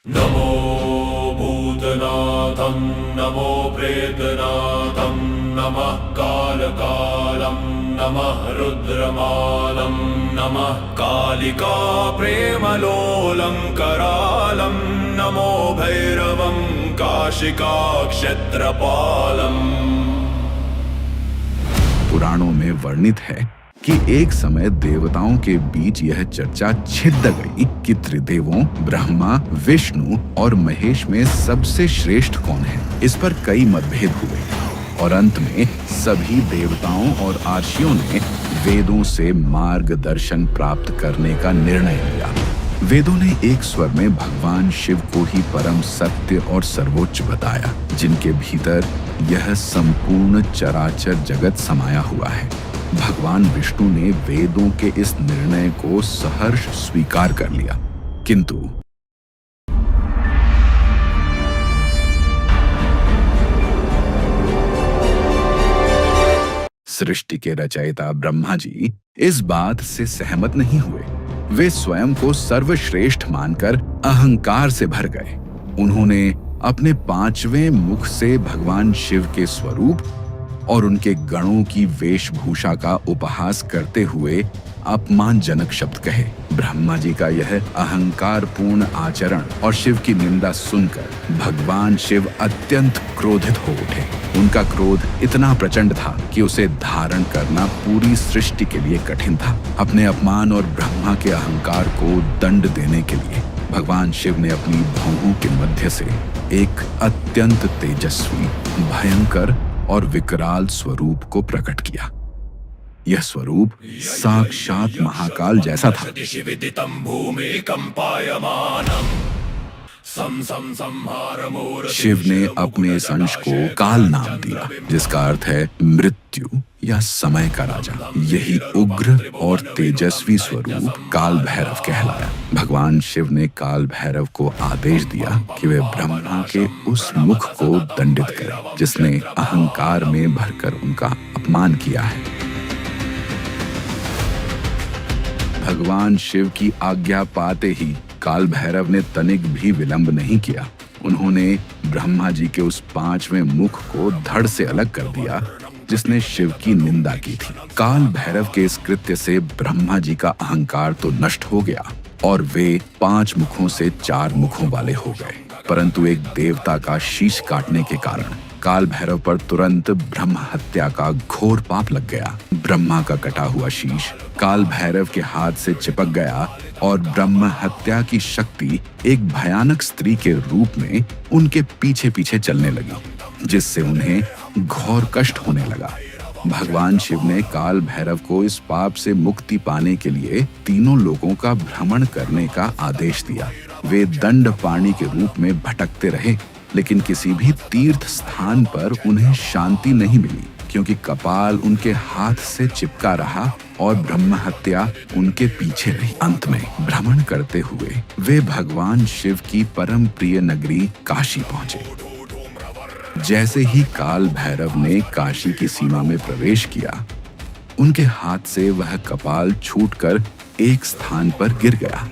नमो भूतनाथं नमो प्रेतनाथं नमः कालकालं नमः रुद्रमालं नमः कालिका प्रेमलोलं करालं नमो भैरवं काशिका क्षेत्रपालम्। पुराणों में वर्णित है कि एक समय देवताओं के बीच यह चर्चा छिड़ गई कि त्रिदेवों ब्रह्मा, विष्णु और महेश में सबसे श्रेष्ठ कौन है। इस पर कई मतभेद हुए और अंत में सभी देवताओं और आर्षियों ने वेदों से मार्गदर्शन प्राप्त करने का निर्णय लिया। वेदों ने एक स्वर में भगवान शिव को ही परम सत्य और सर्वोच्च बताया, जिनके भीतर यह संपूर्ण चराचर जगत समाया हुआ है। भगवान विष्णु ने वेदों के इस निर्णय को सहर्ष स्वीकार कर लिया, किंतु सृष्टि के रचयिता ब्रह्मा जी इस बात से सहमत नहीं हुए। वे स्वयं को सर्वश्रेष्ठ मानकर अहंकार से भर गए। उन्होंने अपने पांचवें मुख से भगवान शिव के स्वरूप और उनके गणों की वेशभूषा का उपहास करते हुए अपमानजनक शब्द कहे। ब्रह्मा जी का यह अहंकारपूर्ण आचरण और शिव की निंदा सुनकर भगवान शिव अत्यंत क्रोधित हो उठे। उनका क्रोध इतना प्रचंड था कि उसे धारण करना पूरी सृष्टि के लिए कठिन था। अपने अपमान और ब्रह्मा के अहंकार को दंड देने के लिए भगवान शिव ने अपनी भौहों के मध्य से एक अत्यंत तेजस्वी, भयंकर और विकराल स्वरूप को प्रकट किया। यह स्वरूप साक्षात महाकाल जैसा था। शिव ने अपने इस अंश को काल नाम दिया, जिसका अर्थ है मृत्यु या समय का राजा। यही उग्र और तेजस्वी स्वरूप काल भैरव कहलाया। भगवान शिव ने काल भैरव को आदेश दिया कि वे ब्रह्मा के उस मुख को दंडित करें जिसने अहंकार में भरकर उनका अपमान किया है। भगवान शिव की आज्ञा पाते ही काल भैरव ने तनिक भी विलंब नहीं किया। उन्होंने ब्रह्मा जी के उस पांचवें मुख को धड़ से अलग कर दिया जिसने शिव की निंदा की थी। काल भैरव के इस कृत्य से ब्रह्मा जी का अहंकार तो नष्ट हो गया और वे 5 मुखों से 4 मुखों वाले हो गए, परंतु एक देवता का शीश काटने के कारण काल भैरव पर तुरंत ब्रह्म हत्या का घोर पाप लग गया। ब्रह्मा का कटा हुआ शीश काल भैरव के हाथ से चिपक गया और ब्रह्म हत्या की शक्ति एक भयानक स्त्री के रूप में उनके पीछे पीछे चलने लगी, जिससे उन्हें घोर कष्ट होने लगा। भगवान शिव ने काल भैरव को इस पाप से मुक्ति पाने के लिए तीनों लोगों का भ्रमण करने का आदेश दिया। वे दंड पाणी के रूप में भटकते रहे, लेकिन किसी भी तीर्थ स्थान पर उन्हें शांति नहीं मिली, क्योंकि कपाल उनके हाथ से चिपका रहा और ब्रह्म हत्या उनके पीछे रही। अंत में भ्रमण करते हुए वे भगवान शिव की परम प्रिय नगरी काशी पहुंचे। जैसे ही काल भैरव ने काशी की सीमा में प्रवेश किया, उनके हाथ से वह कपाल छूटकर एक स्थान पर गिर गया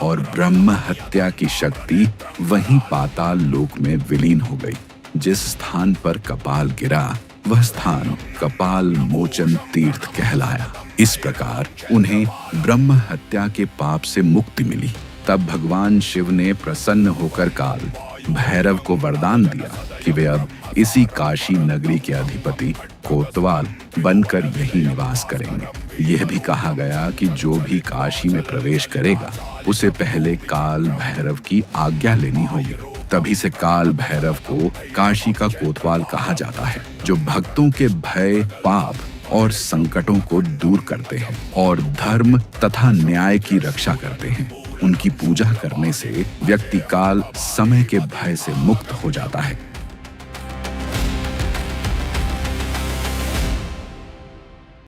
और ब्रह्म हत्या की शक्ति वहीं पाताल लोक में विलीन हो गई। जिस स्थान पर कपाल गिरा वह स्थान कपाल मोचन तीर्थ कहलाया। इस प्रकार उन्हें ब्रह्म हत्या के पाप से मुक्ति मिली। तब भगवान शिव ने प्रसन्न होकर काल भैरव को वरदान दिया कि वे अब इसी काशी नगरी के अधिपति कोतवाल बनकर यही निवास करेंगे। यह भी कहा गया कि जो भी काशी में प्रवेश करेगा उसे पहले काल भैरव की आज्ञा लेनी होगी। तभी से काल भैरव को काशी का कोतवाल कहा जाता है, जो भक्तों के भय, पाप और संकटों को दूर करते हैं और धर्म तथा न्याय की रक्षा करते हैं। उनकी पूजा करने से व्यक्ति काल समय के भय से मुक्त हो जाता है।